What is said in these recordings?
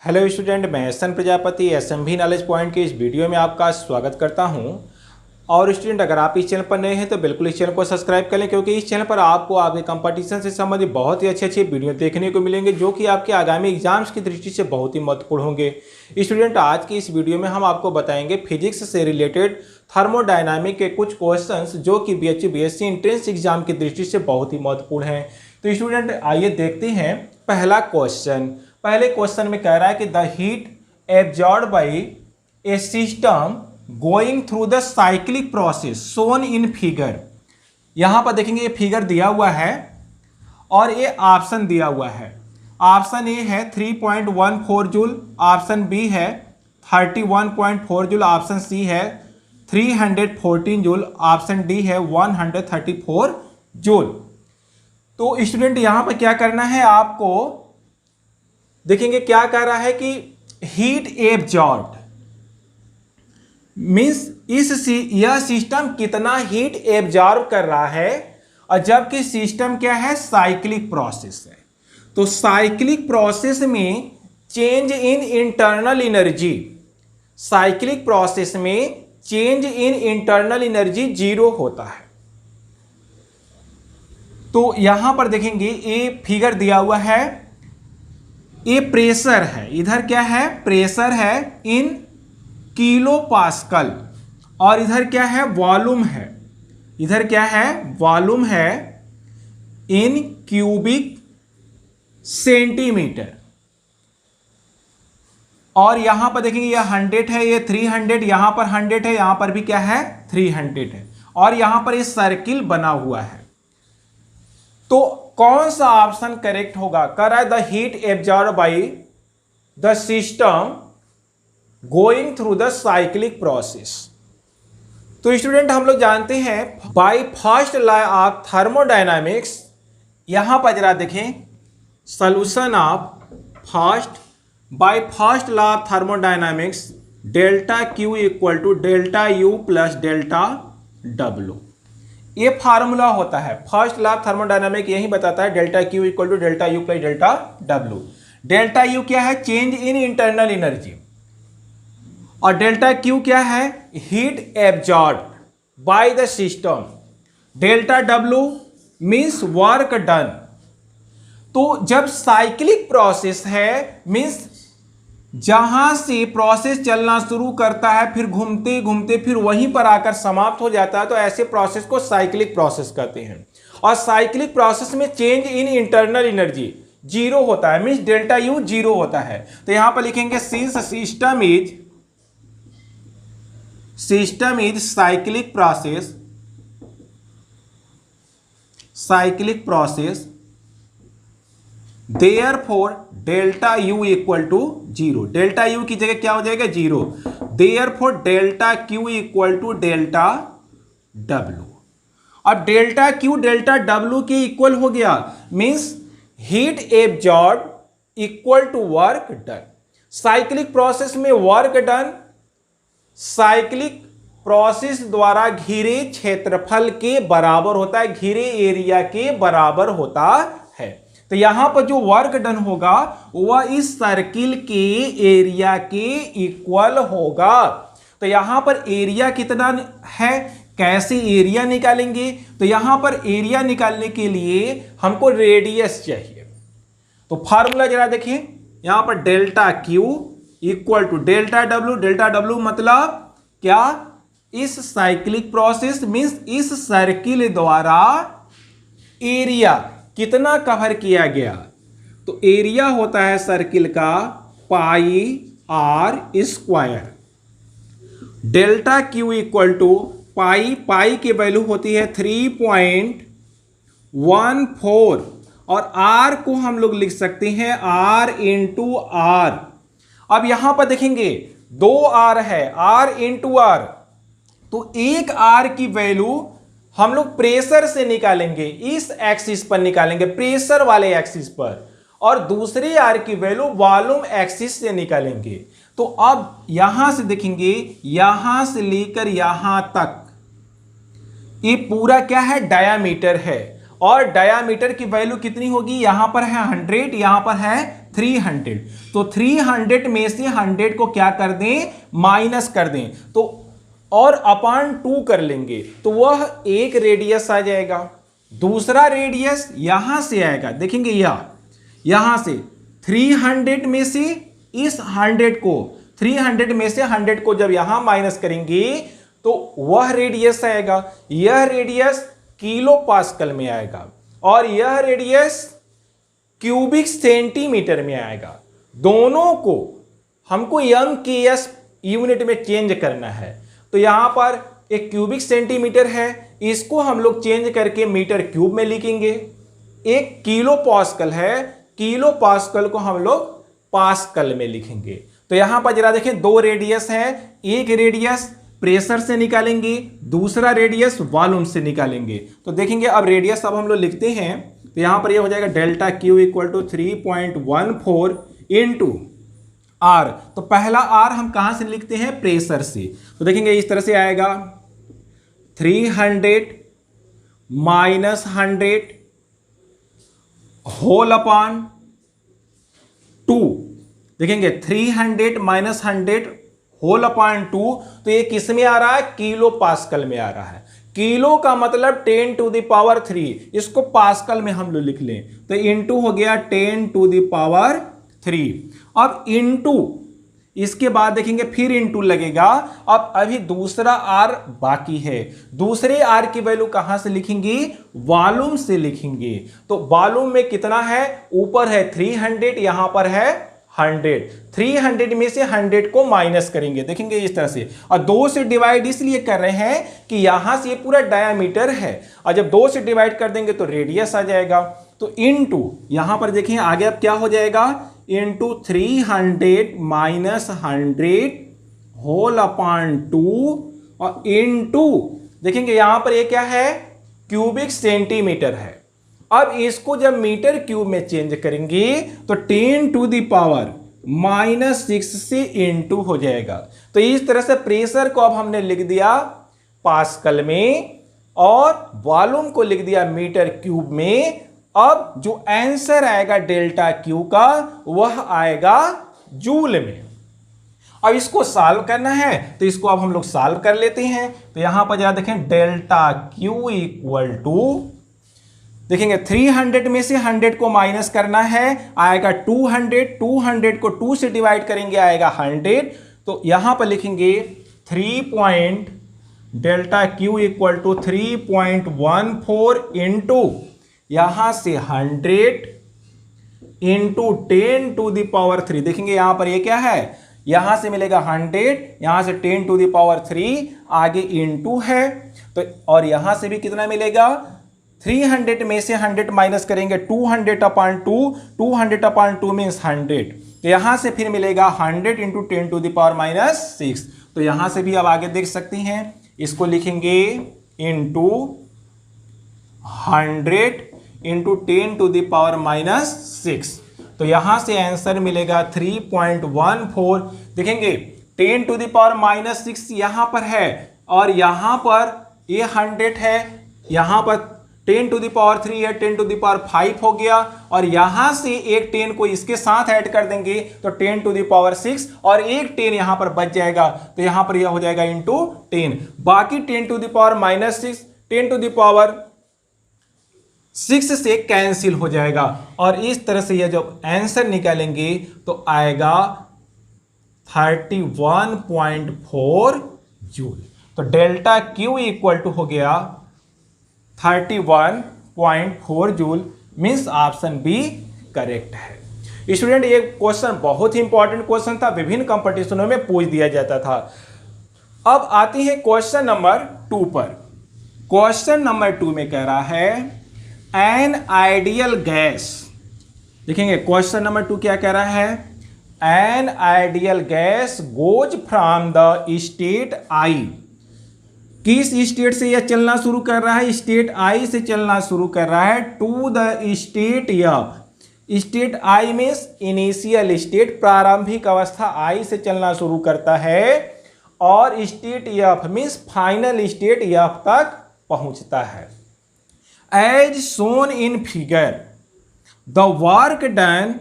Hello student, मैं S N Prajapati SMB knowledge point के इस वीडियो में आपका स्वागत करता हूं। और स्टूडेंट, अगर आप इस चैनल पर नए हैं तो बिल्कुल इस चैनल को सब्सक्राइब कर लें, क्योंकि इस चैनल पर आपको आपके कंपटीशन से संबंधित बहुत ही अच्छे वीडियो देखने को मिलेंगे जो कि आपके आगामी एग्जाम्स की दृष्टि से बहुत ही महत्वपूर्ण होंगे। स्टूडेंट, आज की इस वीडियो में हम आपको बताएंगे फिजिक्स से रिलेटेड थर्मोडायनामिक के कुछ क्वेश्चंस जो कि बीएससी एंट्रेंस एग्जाम की दृष्टि से बहुत ही महत्वपूर्ण हैं। तो स्टूडेंट, आइए देखते हैं पहला क्वेश्चन। पहले क्वेश्चन में कह रहा है कि the heat absorb by A system going through the cyclic process shown in figure. यहां पर देखेंगे ये फिगर दिया हुआ है और ये ऑप्शन दिया हुआ है। ऑप्शन ए है 3.14 जूल, ऑप्शन बी है 31.4 जूल, ऑप्शन सी है 314 जूल, ऑप्शन डी है 134 जूल। तो स्टूडेंट, यहां पर क्या करना है आपको, देखेंगे क्या कह रहा है कि हीट एब्जॉर्ब मींस यह सिस्टम कितना हीट एब्जॉर्ब कर रहा है, और जबकि सिस्टम क्या है, साइक्लिक प्रोसेस है। तो साइक्लिक प्रोसेस में change in internal energy, cyclic process में चेंज इन इंटरनल एनर्जी 0 होता है। तो यहां पर देखेंगे ये फिगर दिया हुआ है, ये प्रेशर है, इधर क्या है, प्रेशर है इन किलो पास्कल, और इधर क्या है, वॉल्यूम है, इधर क्या है, वॉल्यूम है इन क्यूबिक सेंटीमीटर। और यहां पर देखेंगे ये 100 है, ये 300, यहां पर 100 है, यहां पर भी क्या है, 300 है, और यहां पर ये सर्किल बना हुआ है। तो कौन सा ऑप्शन करेक्ट होगा? कर रहा है the heat absorb by the system going through the cyclic process. तो स्टूडेंट, हम लोग जानते हैं by first law of thermodynamics, यहां पर जरा देखें solution of by first law of thermodynamics delta Q equal to delta U plus delta W. ये फार्मूला होता है, फर्स्ट लॉ ऑफ थर्मोडायनामिक यही बताता है delta Q equal to delta U plus delta W. Delta U क्या है, change in internal energy, और delta Q क्या है, heat absorb by the system. Delta W means work done. तो जब साइक्लिक प्रोसेस है मींस जहां से प्रोसेस चलना शुरू करता है फिर घूमते घूमते फिर वहीं पर आकर समाप्त हो जाता है, तो ऐसे प्रोसेस को साइक्लिक प्रोसेस कहते हैं। और साइक्लिक प्रोसेस में चेंज इन इंटरनल एनर्जी 0 होता है, मींस डेल्टा यू 0 होता है। तो यहां पर लिखेंगे since system is cyclic process therefore delta U equal to 0। Delta U की जगह क्या हो जाएगा, 0। Therefore delta Q equal to delta W. अब डेल्टा क्यू डेल्टा डब्ल्यू के इक्वल हो गया, means heat absorb equal to work done. Cyclic process में वर्क डन साइक्लिक प्रोसेस द्वारा घिरे क्षेत्रफल के बराबर होता है, घिरे एरिया के बराबर होता है। तो यहां पर जो वर्क डन होगा वह इस सर्किल के एरिया के इक्वल होगा। तो यहां पर एरिया कितना है, कैसे एरिया निकालेंगे? तो यहां पर एरिया निकालने के लिए हमको रेडियस चाहिए। तो फार्मूला जरा देखिए, यहां पर delta Q equal to delta W. Delta W मतलब क्या, इस साइक्लिक प्रोसेस मींस इस सर्किल द्वारा एरिया कितना कवर किया गया। तो एरिया होता है सर्किल का pi R square. Delta Q equal to pi की वैल्यू होती है 3.14, और आर को हम लोग लिख सकते हैं आर इंटू आर। अब यहां पर देखेंगे 2 आर है, आर इंटू आर, तो एक आर की वैल्यू हम लोग प्रेशर से निकालेंगे, इस एक्सिस पर निकालेंगे, प्रेशर वाले एक्सिस पर, और दूसरी आर की वैल्यू वॉल्यूम एक्सिस से निकालेंगे। तो अब यहां से देखेंगे, यहां से लेकर यहां तक ये पूरा क्या है, डायामीटर है, और डायामीटर की वैल्यू कितनी होगी, यहां पर है 100, यहां पर है 300। तो 300 में से 100 को क्या कर दें, माइनस कर दें, तो और अपान 2 कर लेंगे, तो वह एक रेडियस आ जाएगा। दूसरा रेडियस यहां से आएगा, देखेंगे यहां से 300 में से इस 100 को, 300 में से 100 को जब यहां माइनस करेंगे तो वह रेडियस आएगा। यह रेडियस किलो पास्कल में आएगा और यह रेडियस क्यूबिक सेंटीमीटर में आएगा। दोनों को हमको MKS यूनिट में चेंज करना है। तो यहां पर एक क्यूबिक सेंटीमीटर है, इसको हम लोग चेंज करके मीटर क्यूब में लिखेंगे। एक किलो पास्कल है, किलो पास्कल को हम लोग पास्कल में लिखेंगे। तो यहां पर जरा देखें, दो रेडियस है, एक रेडियस प्रेशर से निकालेंगे, दूसरा रेडियस वॉल्यूम से निकालेंगे। तो देखेंगे अब रेडियस अब हम लोग लिखते हैं, तो यहां पर ये हो जाएगा delta Q equal to 3.14 into R. तो पहला आर हम कहां से लिखते हैं, प्रेशर से। तो देखेंगे इस तरह से आएगा 300 माइनस 100 होल अपान 2। देखेंगे 300 माइनस 100 होल अपान 2, तो ये किस में आ रहा है, किलो पास्कल में आ रहा है। किलो का मतलब 10 टू द पावर 3, इसको पास्कल में हम लोग लिख लें, तो इंटू हो गया 10 टू द पावर 3। अब इंटू, इसके बाद देखेंगे फिर इंटू लगेगा। अब अभी दूसरा आर बाकी है, दूसरे आर की वैल्यू कहां से लिखेंगे, वॉल्यूम से लिखेंगे। तो वॉल्यूम में कितना है, ऊपर है 300, यहां पर है 100। 300 में से 100 को माइनस करेंगे, देखेंगे इस तरह से, और 2 से डिवाइड इसलिए कर रहे हैं कि यहां से ये पूरा डायामीटर है, और जब 2 से डिवाइड कर देंगे तो रेडियस आ जाएगा। तो इनटू यहां पर देखिए आगे अब क्या हो जाएगा, इंटू 300 माइनस 100 होल अपान 2 और इंटू देखेंगे यहां पर ये क्या है, क्यूबिक सेंटीमीटर है। अब इसको जब मीटर क्यूब में चेंज करेंगे तो 10 टू द पावर -6 से इंटू हो जाएगा। तो इस तरह से प्रेशर को अब हमने लिख दिया पास्कल में और वॉल्यूम को लिख दिया मीटर क्यूब में। अब जो आंसर आएगा डेल्टा क्यू का वह आएगा जूल में। अब इसको सॉल्व करना है तो इसको अब हम लोग सॉल्व कर लेते हैं। तो यहां पर जरा देखें, डेल्टा क्यू इक्वल टू, देखेंगे 300 में से 100 को माइनस करना है, आएगा 200, 200 को 2 से डिवाइड करेंगे आएगा 100। तो यहां पर लिखेंगे 3 delta Q equal to 3.14 into यहां से 100 इंटू 10 टू द पावर 3। देखेंगे यहां पर ये क्या है, यहां से मिलेगा 100, यहां से 10 टू द पावर 3, आगे इंटू है। तो और यहां से भी कितना मिलेगा, 300 में से 100 माइनस करेंगे 200 अपान 2, 200 अपान 2 मीन्स 100। तो यहां से फिर मिलेगा 100 इंटू 10 टू द पावर -6। तो यहां से भी अब आगे देख सकती हैं, इसको लिखेंगे into 100 into 10 to the power -6। तो यहां से आंसर मिलेगा 3.14। देखेंगे 10 टू द पावर -6 यहां पर है और यहां पर ये 100 है, यहां पर 10 टू द पावर 3 है, 10 टू द पावर 5 हो गया, और यहां से एक 10 को इसके साथ ऐड कर देंगे तो 10 टू द पावर 6 और एक 10 यहां पर बच जाएगा। तो यहां पर यह हो जाएगा इंटू 10, बाकी 10 to the power -6 10 to the power 6 से कैंसिल हो जाएगा। और इस तरह से यह जब आंसर निकालेंगे तो आएगा 31.4 जूल। तो डेल्टा क्यू इक्वल टू हो गया 31.4 joule, means option B correct है। स्टूडेंट ये क्वेश्चन बहुत ही इंपॉर्टेंट क्वेश्चन था, विभिन्न कंपटीशनों में पूछ दिया जाता था। अब आती है क्वेश्चन नंबर 2 पर। क्वेश्चन नंबर 2 में कह रहा है एन आइडियल गैस। देखेंगे क्वेश्चन नंबर 2 क्या कह रहा है, an ideal gas goes from the state I. किस स्टेट से यह चलना शुरू कर रहा है, स्टेट आई से चलना शुरू कर रहा है to the state F. State I में इनिशियल स्टेट, प्रारंभिक अवस्था आई से चलना शुरू करता है और state F means final state F तक पहुंचता है। As shown in figure the work done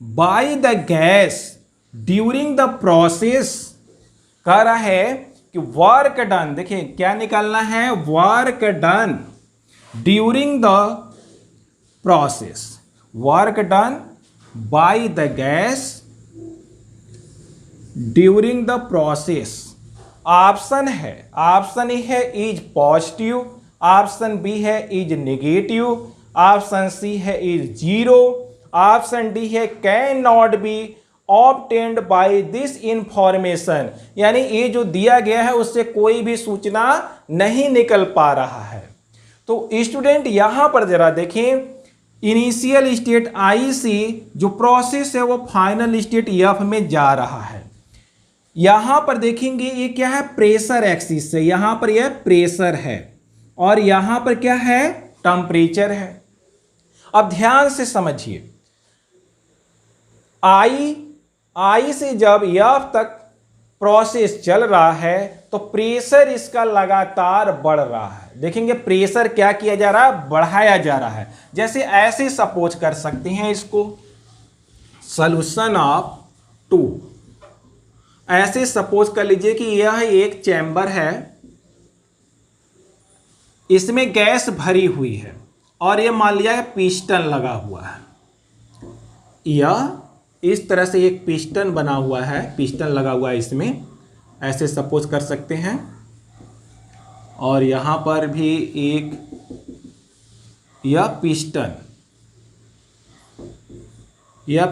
by the gas during the process, कह रहा है कि वर्क डन, देखिए क्या निकालना है, work done during the process, work done by the gas during the process. Option है, ऑप्शन ए है इज पॉजिटिव, ऑप्शन बी है इज नेगेटिव, ऑप्शन सी है इज जीरो, ऑप्शन डी है can not be obtained by this information, यानी ये जो दिया गया है उससे कोई भी सूचना नहीं निकल पा रहा है। तो स्टूडेंट यहां पर जरा देखें, इनिशियल स्टेट आई से जो प्रोसेस है वो फाइनल स्टेट एफ में जा रहा है। यहां पर देखेंगे ये क्या है, प्रेशर एक्सिस से, यहां पर यह प्रेशर है और यहां पर क्या है, टेम्परेचर है। अब ध्यान से समझिए, आई से जब एफ तक प्रोसेस चल रहा है तो प्रेशर इसका लगातार बढ़ रहा है। देखेंगे प्रेशर क्या किया जा रहा है, बढ़ाया जा रहा है। जैसे ऐसे सपोज कर सकते हैं इसको, सॉल्यूशन ऑफ 2, ऐसे सपोज कर लीजिए कि यह एक चैम्बर है, इसमें गैस भरी हुई है और यह मान लिया पिस्टन लगा हुआ है। यह इस तरह से एक पिस्टन बना हुआ है, पिस्टन लगा हुआ है इसमें, ऐसे सपोज कर सकते हैं। और यहां पर भी एक यह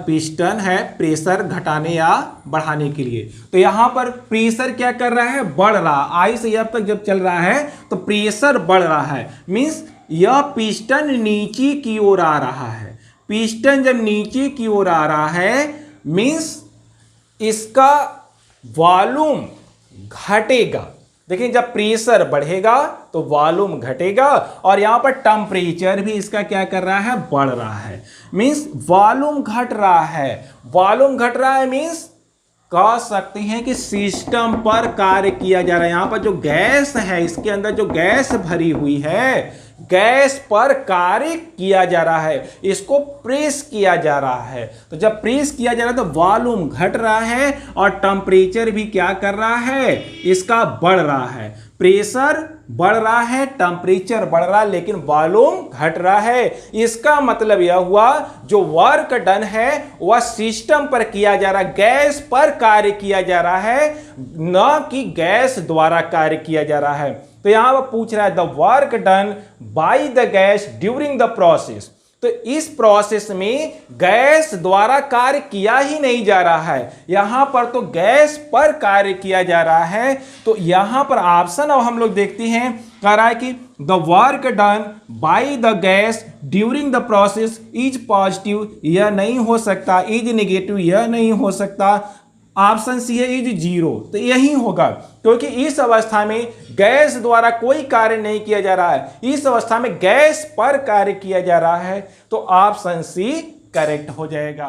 पिस्टन है प्रेशर घटाने या बढ़ाने के लिए। तो यहां पर प्रेशर क्या कर रहा है, बढ़ रहा है। आई से अब तक जब चल रहा है तो प्रेशर बढ़ रहा है, मींस यह पिस्टन नीचे की ओर आ रहा है। पिस्टन जब नीचे की ओर आ रहा है मींस इसका वॉल्यूम घटेगा। देखिए जब प्रेशर बढ़ेगा तो वॉल्यूम घटेगा और यहां पर टेम्परेचर भी इसका क्या कर रहा है, बढ़ रहा है। मींस वॉल्यूम घट रहा है, वॉल्यूम घट रहा है मींस कह सकते हैं कि सिस्टम पर कार्य किया जा रहा है। यहां पर जो गैस है, इसके अंदर जो गैस भरी हुई है, गैस पर कार्य किया जा रहा है, इसको प्रेस किया जा रहा है। तो जब प्रेस किया जा रहा है तो वॉल्यूम घट रहा है और टेम्परेचर भी क्या कर रहा है, इसका बढ़ रहा है। प्रेशर बढ़ रहा है, टेम्परेचर बढ़ रहा है, लेकिन वॉल्यूम घट रहा है। इसका मतलब यह हुआ जो वर्क डन है वह सिस्टम पर किया जा रहा है, गैस पर कार्य किया जा रहा है, न कि गैस द्वारा कार्य किया जा रहा है। तो यहां पर पूछ रहा है the work done by the gas during the process. तो इस प्रोसेस में गैस द्वारा कार्य किया ही नहीं जा रहा है, यहां पर तो गैस पर कार्य किया जा रहा है। तो यहां पर ऑप्शन अब हम लोग देखते हैं, कह रहा है कि the work done by the gas during the process is positive, यह नहीं हो सकता, इज नेगेटिव, यह नहीं हो सकता, ऑप्शन सी है इज जीरो। तो यही होगा, क्योंकि इस अवस्था में गैस द्वारा कोई कार्य नहीं किया जा रहा है, इस अवस्था में गैस पर कार्य किया जा रहा है। तो ऑप्शन सी करेक्ट हो जाएगा।